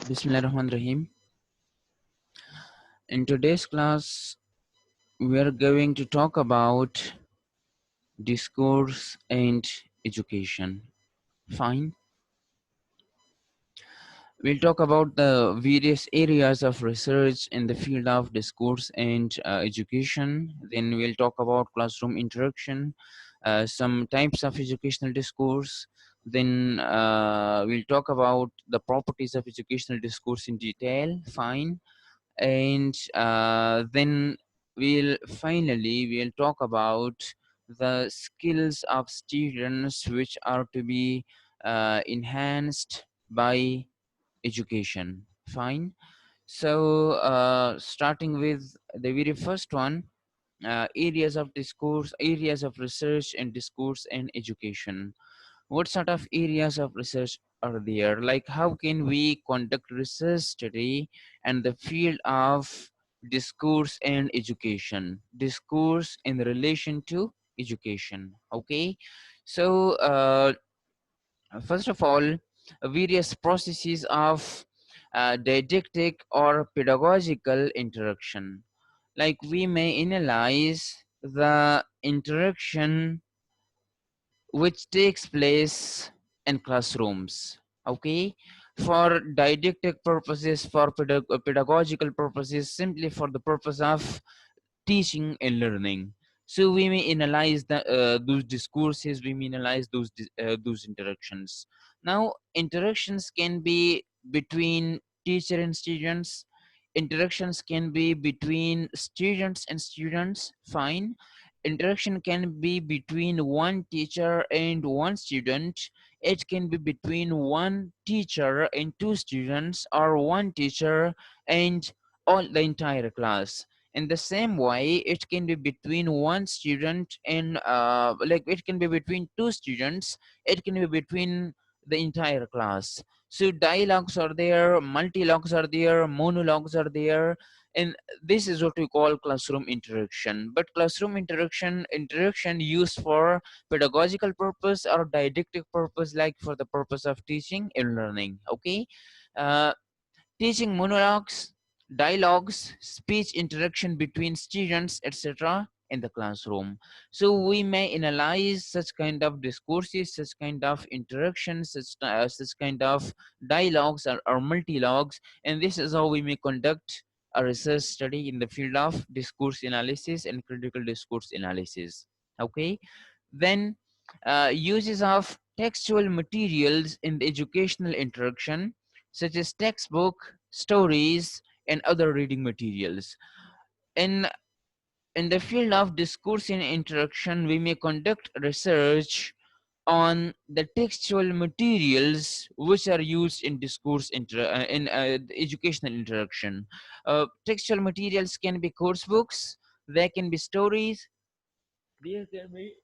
Bismillahirrahmanirrahim. In today's class, we are going to talk about discourse and education. Fine. We'll talk about the various areas of research in the field of discourse and education. Then we'll talk about classroom interaction, some types of educational discourse. Then we'll talk about the properties of educational discourse in detail. Fine. And then we'll talk about the skills of students which are to be enhanced by education. Fine. So starting with the very first one, areas of discourse, areas of research and discourse and education. What sort of areas of research are there? Like how can we conduct research study and the field of discourse and education? Discourse in relation to education. Okay. So first of all, various processes of didactic or pedagogical interaction. Like we may analyze the interaction which takes place in classrooms. Okay, for didactic purposes, for pedagogical purposes, simply for the purpose of teaching and learning. So we may analyze those discourses, we may analyze those interactions. Now interactions can be between teacher and students, interactions can be between students and students. Fine. Interaction can be between one teacher and one student, it can be between one teacher and two students, or one teacher and all the entire class. In the same way, it can be between one student and like it can be between two students, it can be between the entire class. So dialogues are there, multilogues are there, monologues are there, and this is what we call classroom interaction. But classroom interaction used for pedagogical purpose or didactic purpose, like for the purpose of teaching and learning. Okay. uh, Teaching monologues, dialogues, speech interaction between students, etc. in the classroom. So we may analyze such kind of discourses, such kind of interactions, such kind of dialogues or multilogues, and this is how we may conduct a research study in the field of discourse analysis and critical discourse analysis. Okay. Then uses of textual materials in the educational interaction, such as textbook, stories, and other reading materials. In, in the field of discourse and interaction, we may conduct research on the textual materials which are used in discourse in educational interaction. Textual materials can be course books, there can be stories, there can be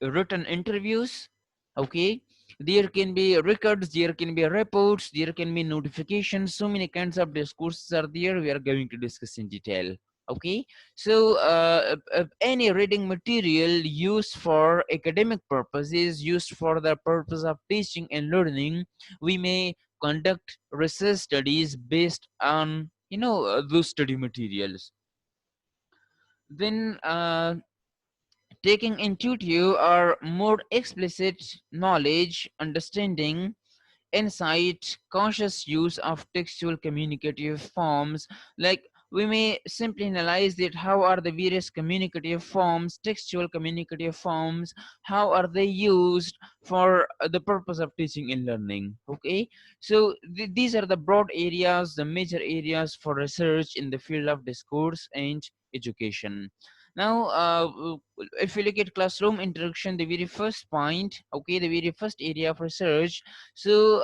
written interviews. Okay, there can be records, there can be reports, there can be notifications, so many kinds of discourses are there, we are going to discuss in detail. Okay. So any reading material used for academic purposes, used for the purpose of teaching and learning, we may conduct research studies based on those study materials. Then taking intuitive or more explicit knowledge, understanding, insight, conscious use of textual communicative forms. Like we may simply analyze that how are the various communicative forms, textual communicative forms, how are they used for the purpose of teaching and learning. Okay. So these are the broad areas, the major areas for research in the field of discourse and education. Now if you look at classroom interaction, the very first point, okay, the very first area of research. So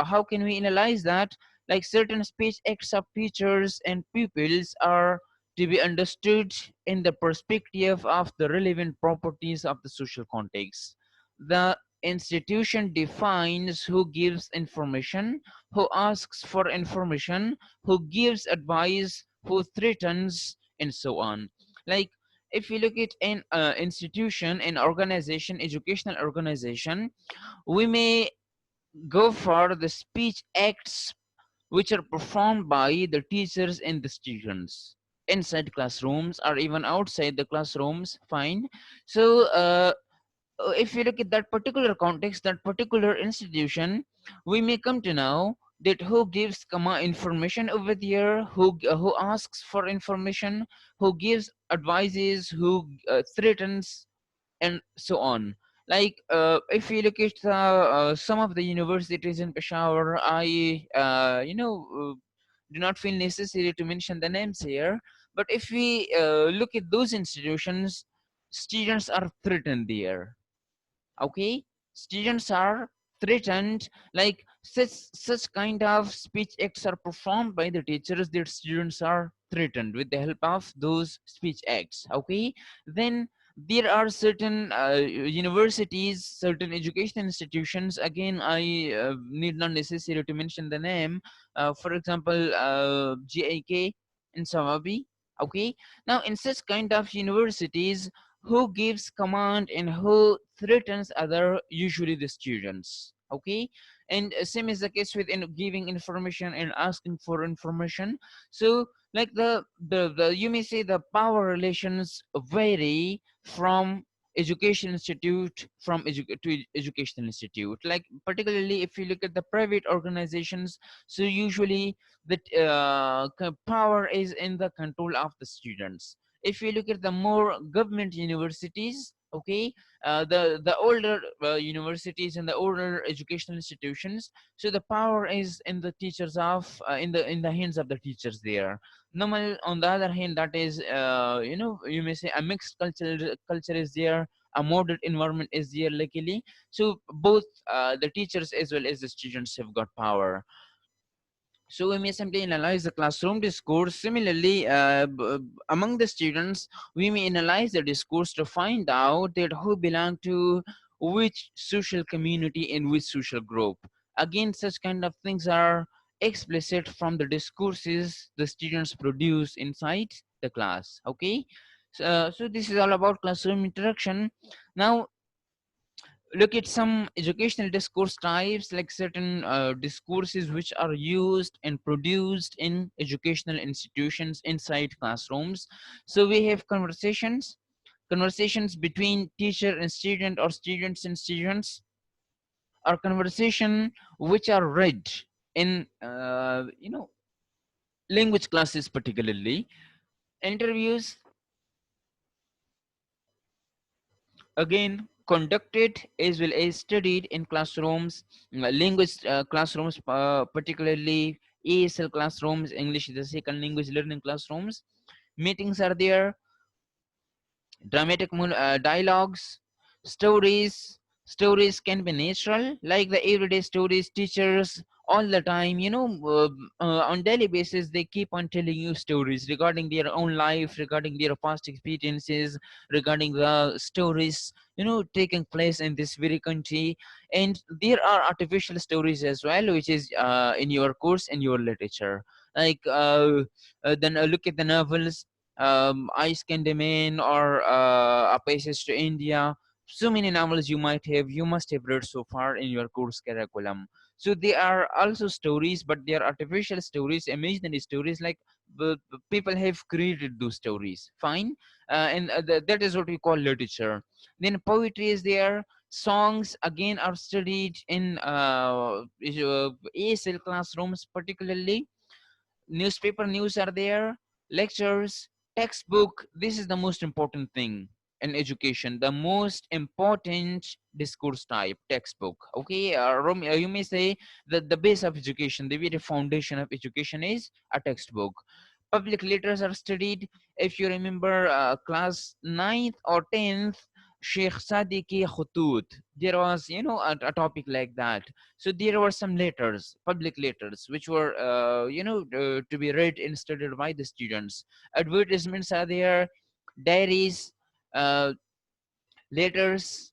how can we analyze that? Like certain speech acts of teachers and pupils are to be understood in the perspective of the relevant properties of the social context. The institution defines who gives information, who asks for information, who gives advice, who threatens, and so on. Like if you look at an institution, an organization, educational organization, we may go for the speech acts which are performed by the teachers and the students inside classrooms or even outside the classrooms. Fine. So if you look at that particular context, that particular institution, we may come to know that who gives information over there, who asks for information, who gives advices, who threatens, and so on. Like if you look at some of the universities in Peshawar, I do not feel necessary to mention the names here. But if we look at those institutions, students are threatened there. Okay, students are threatened, like such kind of speech acts are performed by the teachers that students are threatened with the help of those speech acts. Okay, then there are certain universities, certain education institutions, again I need not necessary to mention the name, for example GIK in Sawabi. Okay, now in such kind of universities, who gives command and who threatens other, usually the students. Okay, and same is the case with giving information and asking for information. So like the you may say the power relations vary from education institute from educational institute. Like particularly if you look at the private organizations, so usually the power is in the control of the students. If you look at the more government universities, okay, the older universities and the older educational institutions, so the power is in the teachers of in the hands of the teachers there. Normal, on the other hand, that is you may say a mixed culture is there, a moderate environment is there, luckily. So both the teachers as well as the students have got power. So we may simply analyze the classroom discourse. Similarly, among the students, we may analyze the discourse to find out that who belong to which social community and which social group. Again, such kind of things are explicit from the discourses the students produce inside the class. Okay, so this is all about classroom interaction. Now look at some educational discourse types, like certain discourses which are used and produced in educational institutions inside classrooms. So we have conversations between teacher and student, or students and students, or conversation which are read in language classes, particularly interviews, again conducted as well as studied in classrooms, language classrooms, particularly ESL classrooms, English is the second language learning classrooms. Meetings are there, dramatic dialogues, stories. Stories can be natural, like the everyday stories teachers all the time, on daily basis they keep on telling you stories regarding their own life, regarding their past experiences, regarding the stories taking place in this very country. And there are artificial stories as well, which is in your course, in your literature. Like then look at the novels, Ice Candy Man, or A Passage to India. So many novels you must have read so far in your course curriculum. So they are also stories, but they are artificial stories, imaginary stories. Like people have created those stories. Fine, and that is what we call literature. Then poetry is there. Songs again are studied in ASL classrooms, particularly. Newspaper news are there, lectures, textbook. This is the most important thing in education, the most important discourse type, textbook. Okay, you may say that the base of education, the very foundation of education is a textbook. Public letters are studied. If you remember class 9th or 10th, Sheikh Sadi ki Khutut, there was a topic like that. So there were some letters, public letters, which were to be read and studied by the students. Advertisements are there, diaries, uh, letters,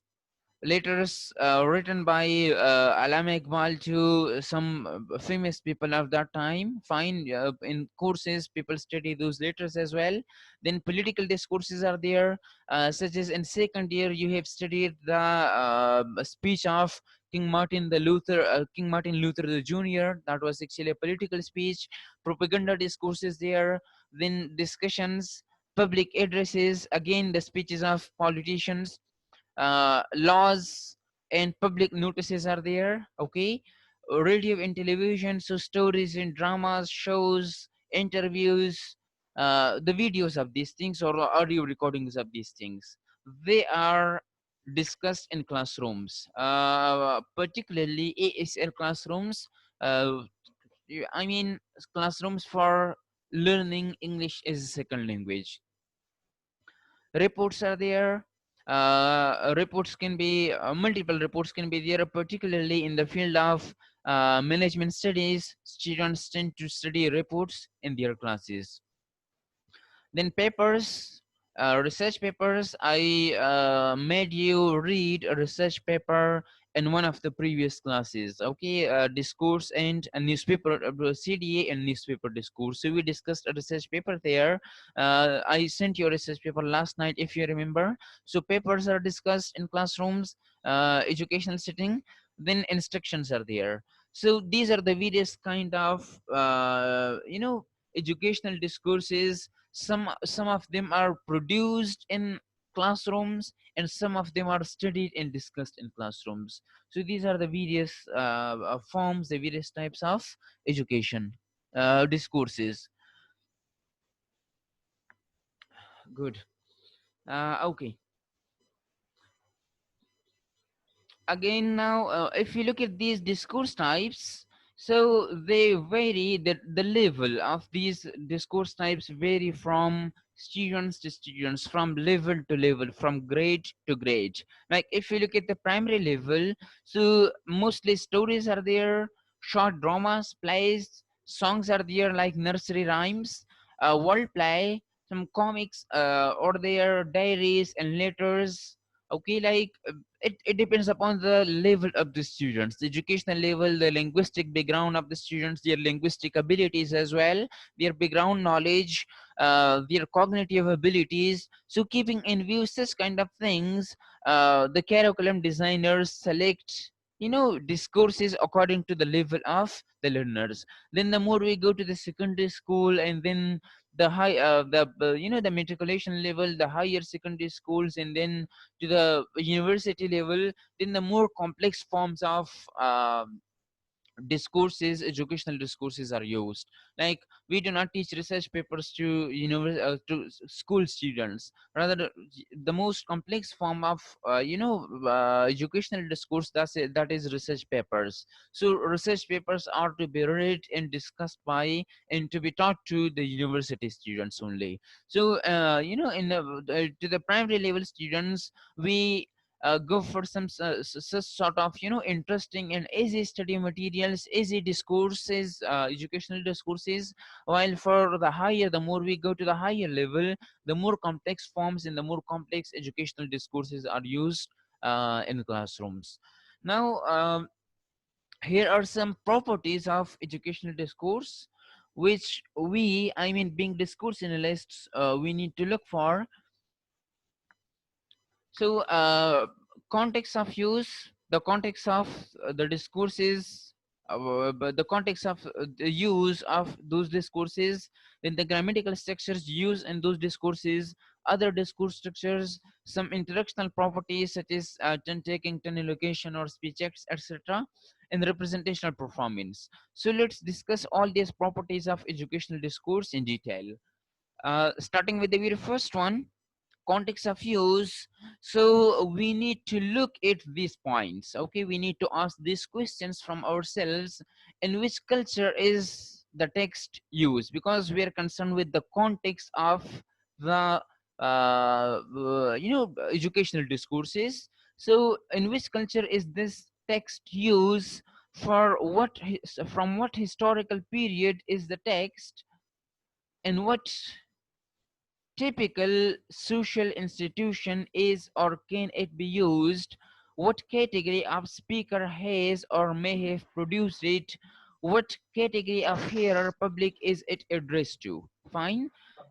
written by Alama Iqbal to some famous people of that time. Fine, in courses, people study those letters as well. Then political discourses are there, such as in second year, you have studied the speech of King Martin Luther the Jr. That was actually a political speech. Propaganda discourses there. Then discussions, public addresses. Again, the speeches of politicians. Laws and public notices are there. Okay, radio and television. So stories and dramas, shows, interviews, the videos of these things or audio recordings of these things. They are discussed in classrooms, particularly ASL classrooms. Uh, I mean, classrooms for learning English as a second language. Reports are there. Reports can be multiple reports can be there, particularly in the field of management studies. Students tend to study reports in their classes. Then papers, research papers. I made you read a research paper in one of the previous classes. Okay, discourse and a newspaper, CDA and newspaper discourse. So we discussed a research paper there. I sent you a research paper last night, if you remember. So papers are discussed in classrooms, educational setting. Then instructions are there. So these are the various kind of educational discourses. Some of them are produced in classrooms and some of them are studied and discussed in classrooms. So these are the various forms, the various types of education discourses. Good. Okay, again now, if you look at these discourse types, so they vary, the level of these discourse types vary from students to students, from level to level, from grade to grade. Like if you look at the primary level, so mostly stories are there, short dramas, plays, songs are there like nursery rhymes, word play, some comics, or their diaries and letters. Okay, like it depends upon the level of the students, the educational level, the linguistic background of the students, their linguistic abilities as well, their background knowledge, their cognitive abilities. So keeping in view such kind of things, the curriculum designers select discourses according to the level of the learners. Then the more we go to the secondary school, and then the high the matriculation level, the higher secondary schools, and then to the university level, then the more complex forms of discourses, educational discourses are used. Like we do not teach research papers to school students. Rather, the most complex form of educational discourse, that is research papers. So research papers are to be read and discussed by and to be taught to the university students only. So in to the primary level students, we go for some such sort of interesting and easy study materials, easy discourses, educational discourses. While for the higher, the more we go to the higher level, the more complex forms and the more complex educational discourses are used in classrooms. Now, here are some properties of educational discourse which we, I mean being discourse analysts, we need to look for. So, context of use, the context of the discourses, but the context of the use of those discourses, then the grammatical structures used in those discourses, other discourse structures, some interactional properties such as turn taking, turn allocation, or speech acts, etc., and representational performance. So, let's discuss all these properties of educational discourse in detail. Starting with the very first one, context of use. So we need to look at these points. Okay, we need to ask these questions from ourselves: in which culture is the text used? Because we are concerned with the context of the educational discourses. So in which culture is this text used? For what from what historical period is the text, and what typical social institution is or can it be used? What category of speaker has or may have produced it? What category of hearer public is it addressed to? Fine.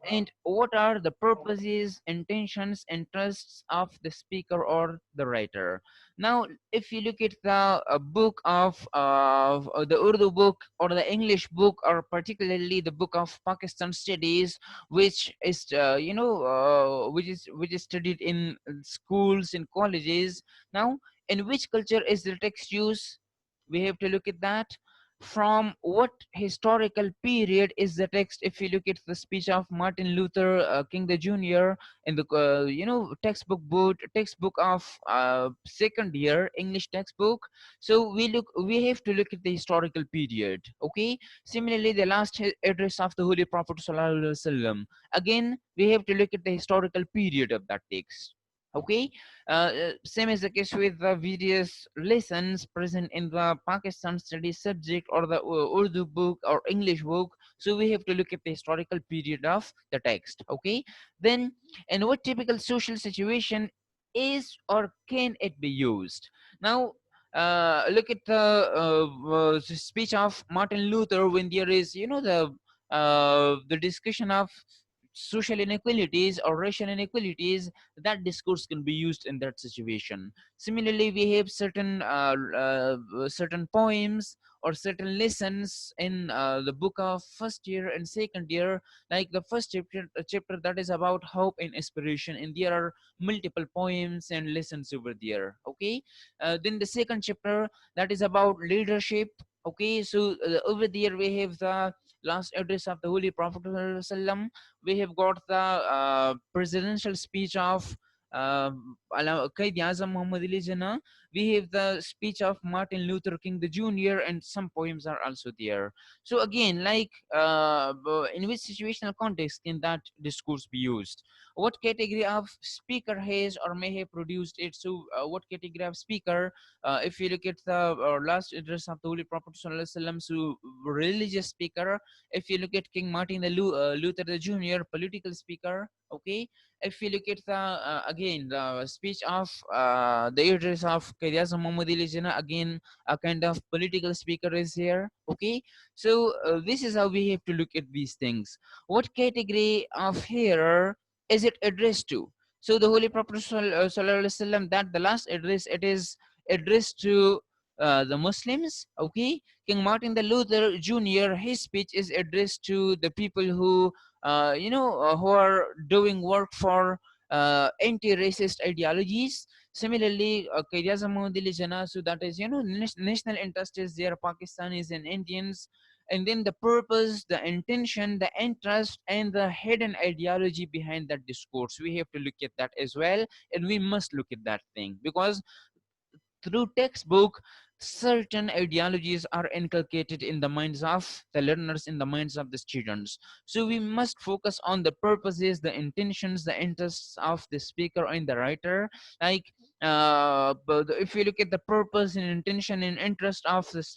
and what are the purposes, intentions, interests of the speaker or the writer. Now, if you look at the book of the Urdu book or the English book, or particularly the book of Pakistan studies, which is which is studied in schools and colleges. Now, in which culture is the text used? We have to look at that. From what historical period is the text? If you look at the speech of Martin Luther King the Jr. in the textbook of second year English textbook, so we have to look at the historical period. Okay, similarly, the last address of the Holy Prophet Sallallahu Alaihi Wasallam, again we have to look at the historical period of that text. Okay, same is the case with the various lessons present in the Pakistan study subject or the Urdu book or English book. So we have to look at the historical period of the text. Okay, then in what typical social situation is or can it be used? Now, look at the speech of Martin Luther when there is, the discussion of social inequalities or racial inequalities. That discourse can be used in that situation. Similarly, we have certain poems or certain lessons in the book of first year and second year, like the first chapter that is about hope and aspiration, and there are multiple poems and lessons over there. Okay, then the second chapter that is about leadership. Okay, so over there we have the last address of the Holy Prophet Sallam. We have got the presidential speech of Qaid Azam Muhammad Ali Jinnah. We have the speech of Martin Luther King the Jr. and some poems are also there. So again, like in which situational context can that discourse be used? What category of speaker has or may have produced it? So what category of speaker? If you look at the last address of the Holy Prophet Sallallahu Alaihi Wasallam, so religious speaker. If you look at King Martin Luther the Jr., political speaker. Okay, if you look at the again the speech of the address of Qaid Muhammad Ali Jinnah, again a kind of political speaker is here. Okay, so this is how we have to look at these things. What category of hearer is it addressed to? So the Holy Prophet Sallallahu Alaihi Wasallam, that the last address, it is addressed to the Muslims. Okay, King Martin the Luther Jr., his speech is addressed to the people who, who are doing work for anti-racist ideologies. Similarly, Qaid Muhammad Ali Jinnah, so that is, national interest is there, Pakistanis and Indians. And then the purpose, the intention, the interest, and the hidden ideology behind that discourse. We have to look at that as well, and we must look at that thing because through textbook, certain ideologies are inculcated in the minds of the learners, in the minds of the students. So we must focus on the purposes, the intentions, the interests of the speaker and the writer. Like but if you look at the purpose and intention and interest of this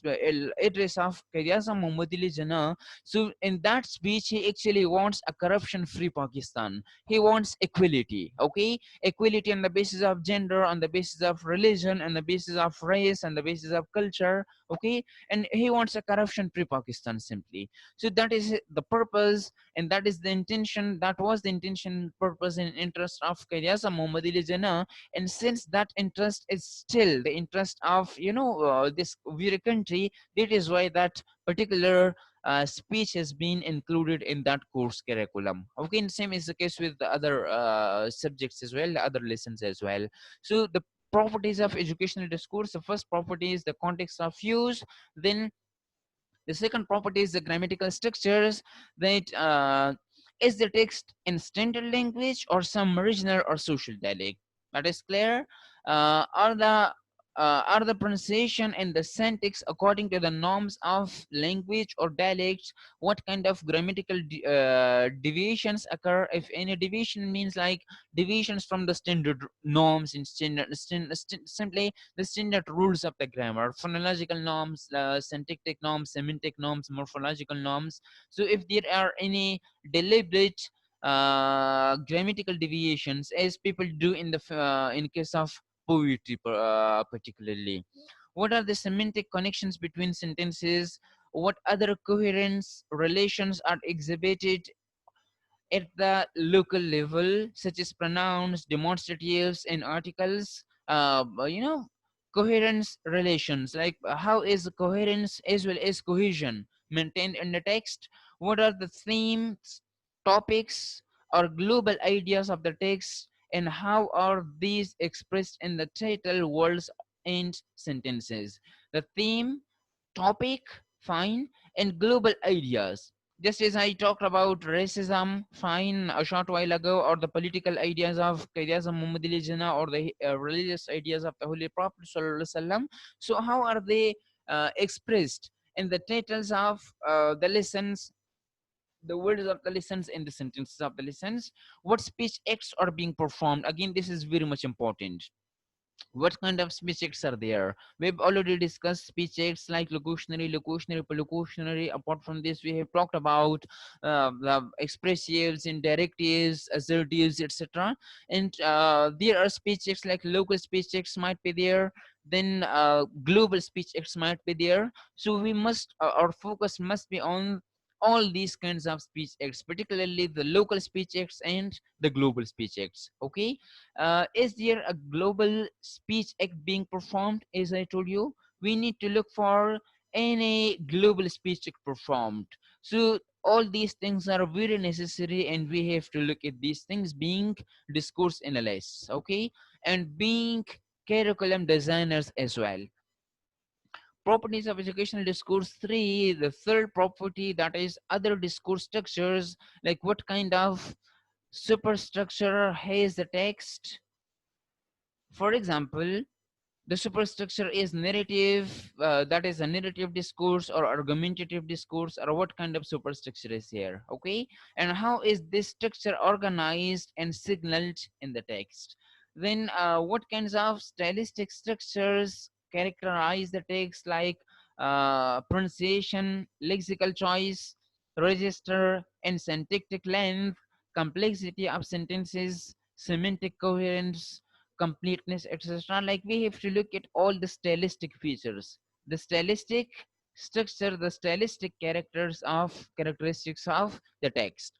address of Qayyasa Muhammad Ali Jinnah, so in that speech he actually wants a corruption free Pakistan. He wants equality. Okay, equality on the basis of gender, on the basis of religion, on the basis of race, on the basis of culture. Okay, and he wants a corruption-free Pakistan simply. So that is the purpose, and that is the intention. That was the intention, purpose, and interest of Qayyasa Muhammad Ali Jinnah. And since that interest is still the interest of this very country, that is why that particular speech has been included in that course curriculum. Okay, and same is the case with the other subjects as well, the other lessons as well. So the properties of educational discourse, the first property is the context of use, then the second property is the grammatical structures, that is the text in standard language or some regional or social dialect. That is clear. Are the pronunciation and the syntax according to the norms of language or dialects? What kind of grammatical deviations occur? If any deviation means like deviations from the standard norms in simply the standard rules of the grammar, phonological norms, syntactic norms, semantic norms, morphological norms. So if there are any deliberate grammatical deviations, as people do in the in case of poetry, particularly, what are the semantic connections between sentences? What other coherence relations are exhibited at the local level, such as pronouns, demonstratives, and articles. Coherence relations, like how is coherence as well as cohesion maintained in the text? What are the themes, topics, or global ideas of the text, and how are these expressed in the title, words, and sentences? The theme, topic, fine, and global ideas. Just as I talked about racism, fine, a short while ago, or the political ideas of Qaidazam Muhammad Ali Jinnah, or the religious ideas of the Holy Prophet Sallallahu Alaihi Wasallam. So how are they expressed in the titles of the lessons, the words of the lessons, and the sentences of the lessons? What speech acts are being performed? Again, this is very much important. What kind of speech acts are there? We've already discussed speech acts like locutionary, perlocutionary. Apart from this, we have talked about the expressives, indirectives, assertives, etc. And there are speech acts like local speech acts might be there, then global speech acts might be there. So we must, our focus must be on all these kinds of speech acts, particularly the local speech acts and the global speech acts. Okay. Is there a global speech act being performed? As I told you, we need to look for any global speech act performed. So all these things are very necessary, and we have to look at these things being discourse analysts, okay, and being curriculum designers as well. Properties of educational discourse 3, the third property, that is other discourse structures, like what kind of superstructure has the text. For example, the superstructure is narrative, that is a narrative discourse or argumentative discourse, or what kind of superstructure is here, okay? And how is this structure organized and signaled in the text? Then what kinds of stylistic structures characterize the text, like pronunciation, lexical choice, register, and syntactic length, complexity of sentences, semantic coherence, completeness, etc. Like we have to look at all the stylistic features, the stylistic structure, the stylistic characteristics of the text.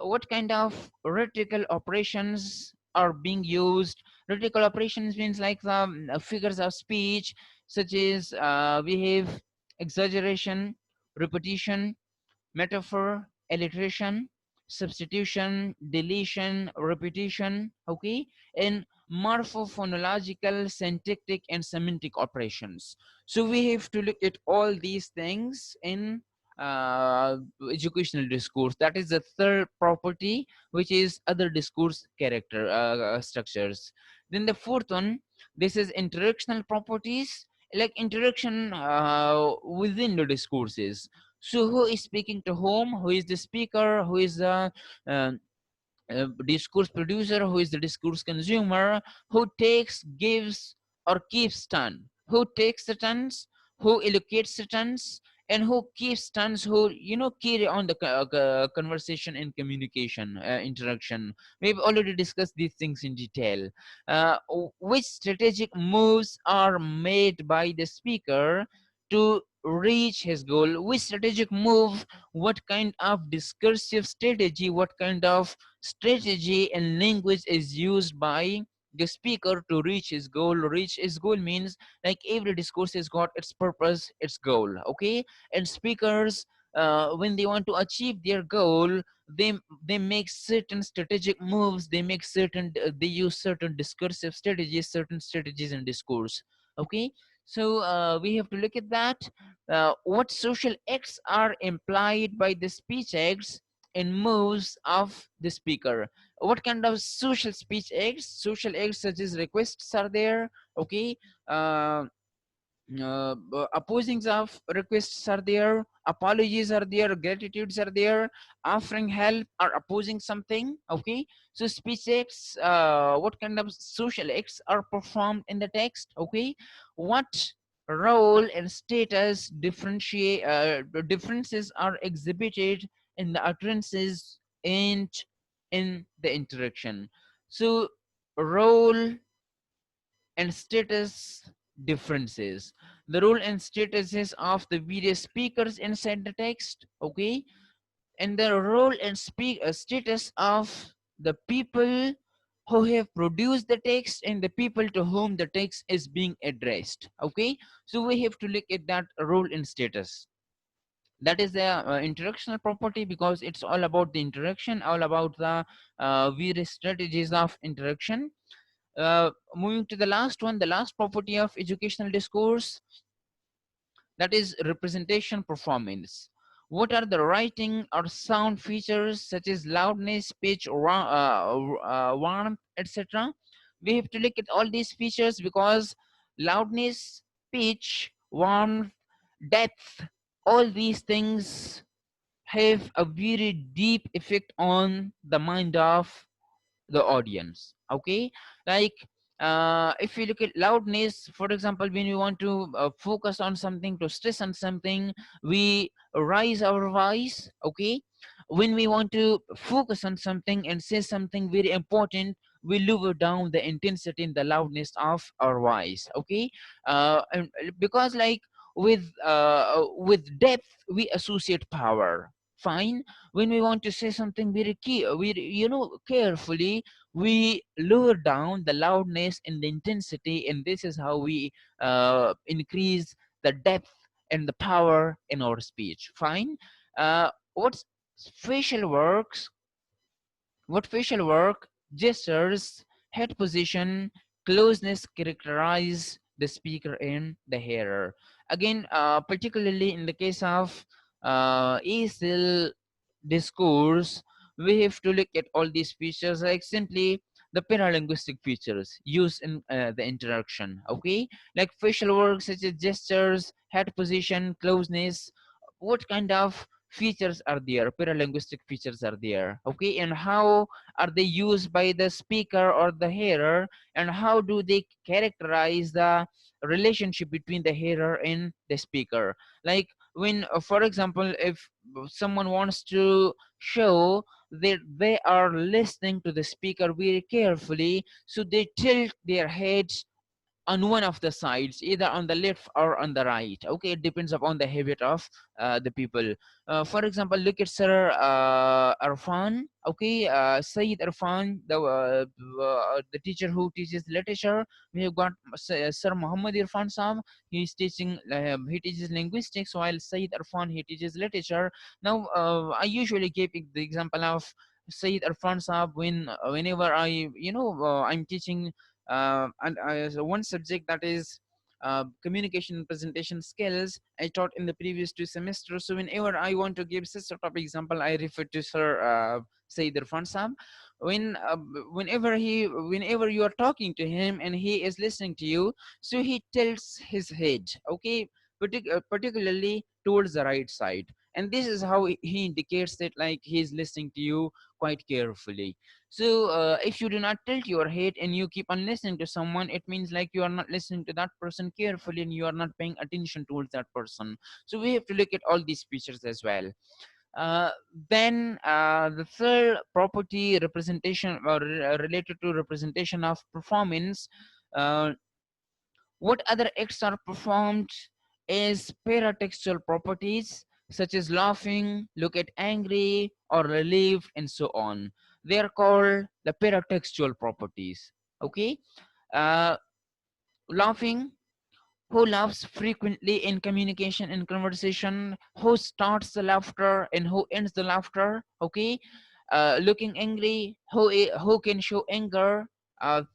What kind of rhetorical operations are being used? Rhetorical operations means like the figures of speech, such as we have exaggeration, repetition, metaphor, alliteration, substitution, deletion, repetition, okay, and morphophonological, syntactic, and semantic operations. So we have to look at all these things in uh, educational discourse. That is the third property, which is other discourse character structures. Then the fourth one, this is interactional properties, like interaction within the discourses. So who is speaking to whom? Who is the speaker? Who is the uh, discourse producer? Who is the discourse consumer? Who takes, gives, or keeps turn? Who takes the turns? Who allocates the turns? And who keeps turns? Who carry on the conversation and communication interaction? We've already discussed these things in detail. Which strategic moves are made by the speaker to reach his goal? Which strategic move, what kind of discursive strategy, what kind of strategy and language is used by the speaker to reach his goal? Reach his goal means like every discourse has got its purpose, its goal, okay? And speakers, when they want to achieve their goal, they they make certain strategic moves, they make certain they use certain discursive strategies, certain strategies in discourse, okay? So we have to look at that. What social acts are implied by the speech acts and moves of the speaker? What kind of social speech acts, social acts such as requests are there, okay? uh, Opposings of requests are there, apologies are there, gratitudes are there, offering help or opposing something, okay? So speech acts, what kind of social acts are performed in the text, okay? What role and status differences are exhibited in the utterances and in the interaction? So role and status differences, the role and statuses of the various speakers inside the text, okay? and the role and status of the people who have produced the text and the people to whom the text is being addressed. Okay, so we have to look at that role and status. That is the interactional property, because it's all about the interaction, all about the various strategies of interaction. Moving to the last one, the last property of educational discourse, that is representation performance. What are the writing or sound features such as loudness, pitch, warmth, etc.? We have to look at all these features because loudness, pitch, warmth, depth, all these things have a very deep effect on the mind of the audience. Okay, like if you look at loudness, for example, when we want to focus on something, to stress on something, we raise our voice. Okay, when we want to focus on something and say something very important, we lower down the intensity and the loudness of our voice. Okay, and because like with depth we associate power. Fine. When we want to say something very key, we carefully, we lower down the loudness and the intensity, and this is how we increase the depth and the power in our speech. Fine. What's facial works what facial work, gestures, head position, closeness characterize the speaker and the hearer. Again, particularly in the case of ASL discourse, we have to look at all these features, like simply the paralinguistic features used in the interaction. Okay, like facial work such as gestures, head position, closeness. What kind of features are there, paralinguistic features are there? Okay, and how are they used by the speaker or the hearer, and how do they characterize the relationship between the hearer and the speaker? Like when for example, if someone wants to show that they are listening to the speaker very carefully, so they tilt their heads on one of the sides, either on the left or on the right. Okay, it depends upon the habit of the people. For example, look at Sir Irfan. Okay, Sayyid Irfan, the teacher who teaches literature. We have got Sir Muhammad Irfan Saab. He teaches linguistics, while Sayyid Irfan, he teaches literature. Now I usually give the example of Sayyid Irfan Saab whenever I'm teaching and so one subject, that is communication and presentation skills, I taught in the previous 2 semesters. So whenever I want to give such sort of example, I refer to Sir Sayyid Irfan Saab. Whenever you are talking to him and he is listening to you, so he tilts his head. Okay, particularly towards the right side, and this is how he indicates that like he is listening to you quite carefully. So if you do not tilt your head and you keep on listening to someone, it means like you are not listening to that person carefully and you are not paying attention towards that person. So we have to look at all these features as well. Uh, then the third property, representation, or related to representation of performance. Uh, what other acts are performed is paratextual properties such as laughing, look at angry, or relieved, and so on. They are called the paratextual properties. Okay, uh, laughing, who laughs frequently in communication and conversation, who starts the laughter and who ends the laughter. Okay, looking angry, who can show anger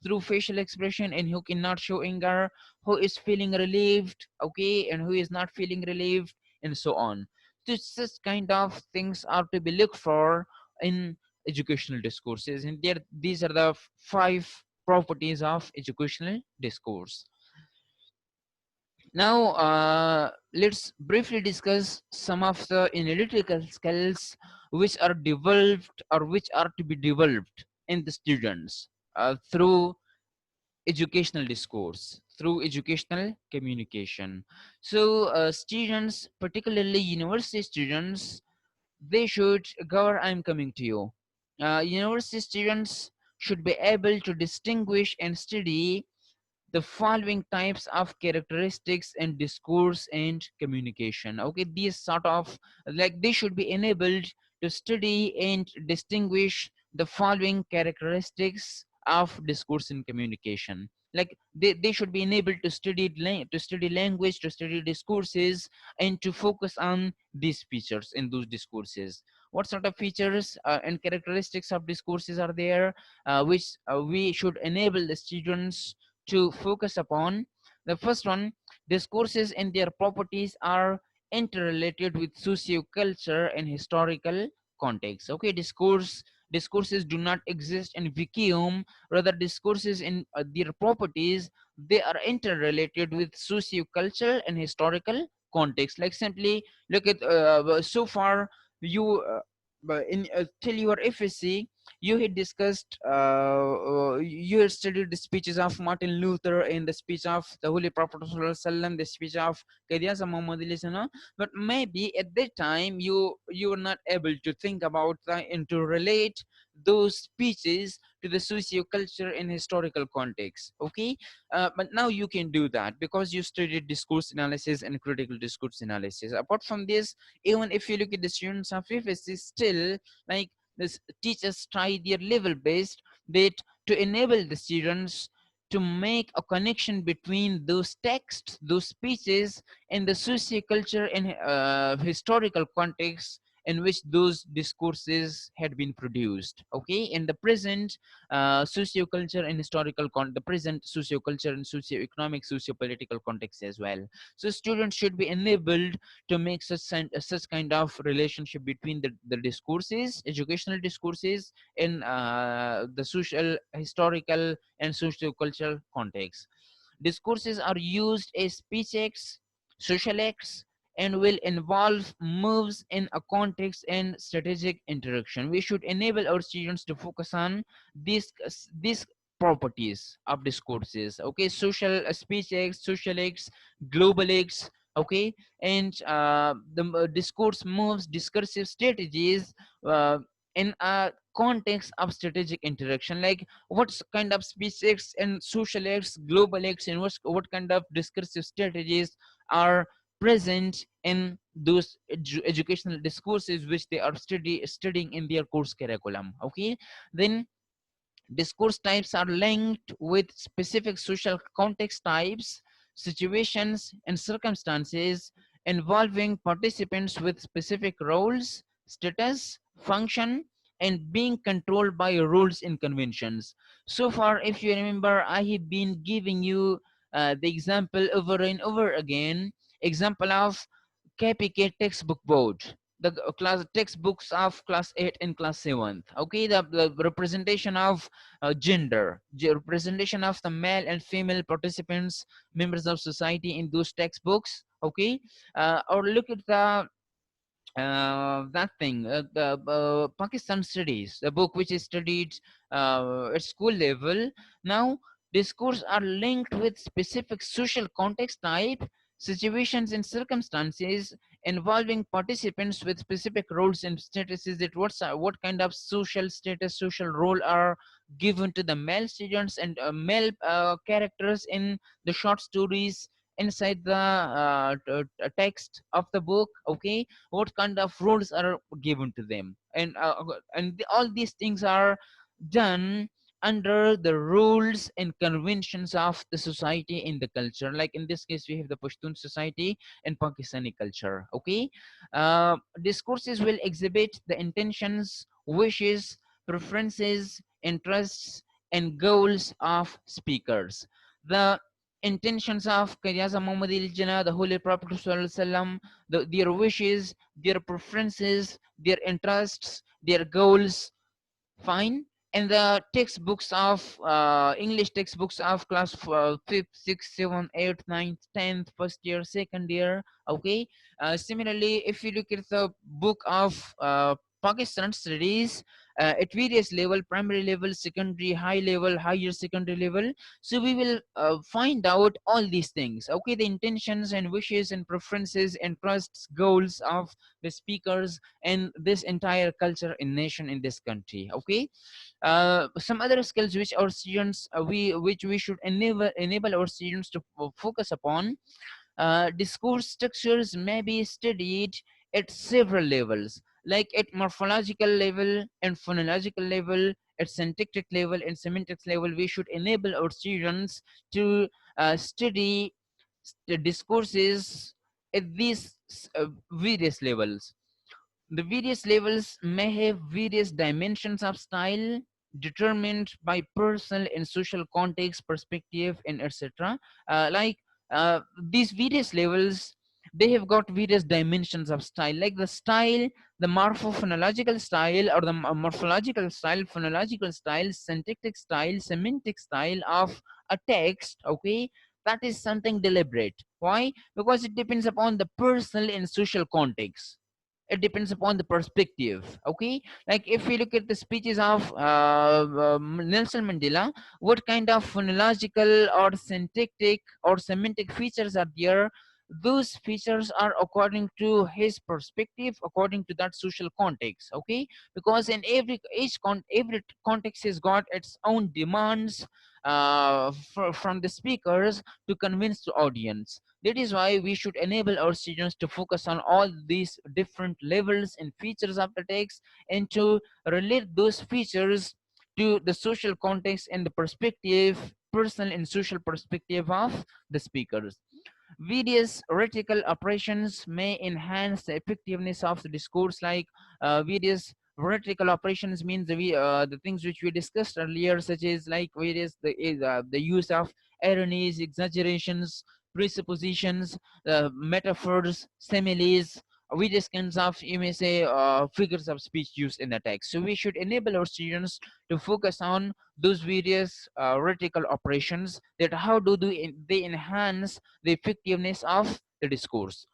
through facial expression and who cannot show anger, who is feeling relieved, okay, and who is not feeling relieved, and so on. Such kind of things are to be looked for in educational discourses, and these are the five properties of educational discourse. Now, let's briefly discuss some of the analytical skills which are developed or which are to be developed in the students through educational discourse, through educational communication. So, students, particularly university students, they should, Gaur, I'm coming to you. University students should be able to distinguish and study the following types of characteristics in discourse and communication. Okay, these sort of, like, they should be enabled to study and distinguish the following characteristics of discourse in communication. Like they should be enabled to study language, to study discourses, and to focus on these features in those discourses. What sort of features and characteristics of discourses are there, which we should enable the students to focus upon? The first one: discourses and their properties are interrelated with socio-culture and historical context. Okay, discourses do not exist in vacuum. Rather, discourses in their properties, they are interrelated with socio-cultural and historical context. Like simply look at so far you in till your FSC, you had discussed you had studied the speeches of Martin Luther and the speech of the Holy Prophet ﷺ, the speech of Qadias Muhammad Ali, but maybe at that time you were not able to think about and to relate those speeches to the socio-culture and historical context. Okay, but now you can do that because you studied discourse analysis and critical discourse analysis. Apart from this, even if you look at the students of FSC, still, like, this teachers try their level best that to enable the students to make a connection between those texts, those speeches, and the socioculture and historical context in which those discourses had been produced. Okay, in the present socioculture and the present socioculture and socioeconomic, sociopolitical context as well. So students should be enabled to make such kind of relationship between the discourses, educational discourses, in the social, historical, and socio-cultural context. Discourses are used as speech acts, social acts, and will involve moves in a context and strategic interaction. We should enable our students to focus on these properties of discourses. Okay, social speech acts, social acts, global acts. Okay, and the discourse moves discursive strategies uh, in a context of strategic interaction. Like what kind of speech acts and social acts, global acts, and what kind of discursive strategies are present in those educational discourses which they are studying in their course curriculum. Okay, then discourse types are linked with specific social context types, situations, and circumstances involving participants with specific roles, status, function, and being controlled by rules and conventions. So far, if you remember, I have been giving you the example over and over again. Example of KPK textbook board, the class textbooks of class 8 and class 7. Okay, the representation of gender, representation of the male and female participants, members of society in those textbooks. Okay, or look at the that thing, the Pakistan studies, the book which is studied at school level. Now discourse are linked with specific social context type, situations and circumstances involving participants with specific roles and statuses. That what kind of social status, social role are given to the male students and male characters in the short stories inside the text of the book. Okay, what kind of roles are given to them, and all these things are done under the rules and conventions of the society in the culture. Like in this case we have the Pashtun society and Pakistani culture. Okay, discourses will exhibit the intentions, wishes, preferences, interests, and goals of speakers. The intentions of Qadiasa Muhammad al-Jannah, the Holy Prophet ﷺ, their wishes, their preferences, their interests, their goals, fine. And the textbooks of English textbooks of class 5th, 6th, 7th, 8th, 9th, 10th, first year, second year. Okay, similarly if you look at the book of Pakistan studies, at various level, primary level, secondary, high level, higher secondary level. So we will find out all these things. Okay, the intentions and wishes and preferences and trusts, goals of the speakers and this entire culture in nation in this country. Okay, some other skills which our students which we should enable our students to focus upon. Discourse structures may be studied at several levels. like at morphological level and phonological level, at syntactic level and semantics level, we should enable our students to study the discourses at these various levels. The various levels may have various dimensions of style determined by personal and social context, perspective, and etc. Like these various levels, they have got various dimensions of style, like the style, the morphophonological style, or the morphological style, phonological style, syntactic style, semantic style of a text. Okay, that is something deliberate. Why? Because it depends upon the personal and social context. It depends upon the perspective. Okay, like if we look at the speeches of Nelson Mandela, what kind of phonological or syntactic or semantic features are there? Those features are according to his perspective, according to that social context. Okay, because in every context has got its own demands from the speakers to convince the audience. That is why we should enable our students to focus on all these different levels and features of the text, and to relate those features to the social context and the perspective, personal and social perspective of the speakers. Various rhetorical operations may enhance the effectiveness of the discourse, like various rhetorical operations means the things which we discussed earlier, such as like various the use of ironies, exaggerations, presuppositions, metaphors, similes, various kinds of, you may say, figures of speech used in the text. So we should enable our students to focus on those various rhetorical operations, that how do they enhance the effectiveness of the discourse.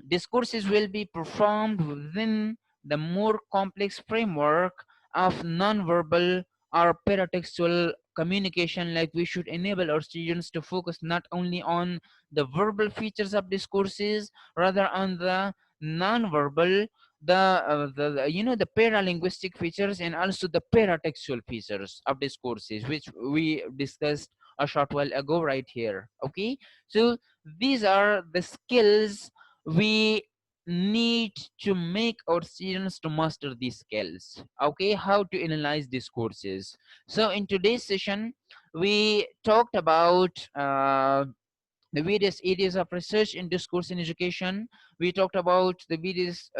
Discourses will be performed within the more complex framework of nonverbal or paratextual communication. Like we should enable our students to focus not only on the verbal features of discourses, rather on the nonverbal, the paralinguistic features, and also the paratextual features of discourses, which we discussed a short while ago right here. Okay, so these are the skills we need to make our students to master these skills. Okay, how to analyze discourses. So in today's session, we talked about the various areas of research in discourse in education. We talked about the various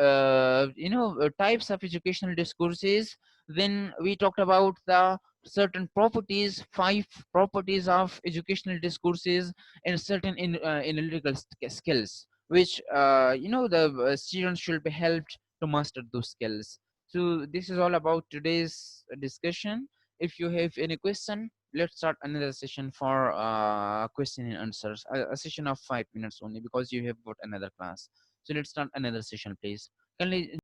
types of educational discourses. Then we talked about the certain properties, 5 properties of educational discourses, and certain analytical skills, which the students should be helped to master those skills. So this is all about today's discussion. If you have any question, let's start another session for question and answers, a session of 5 minutes only, because you have got another class. So let's start another session, please. Kindly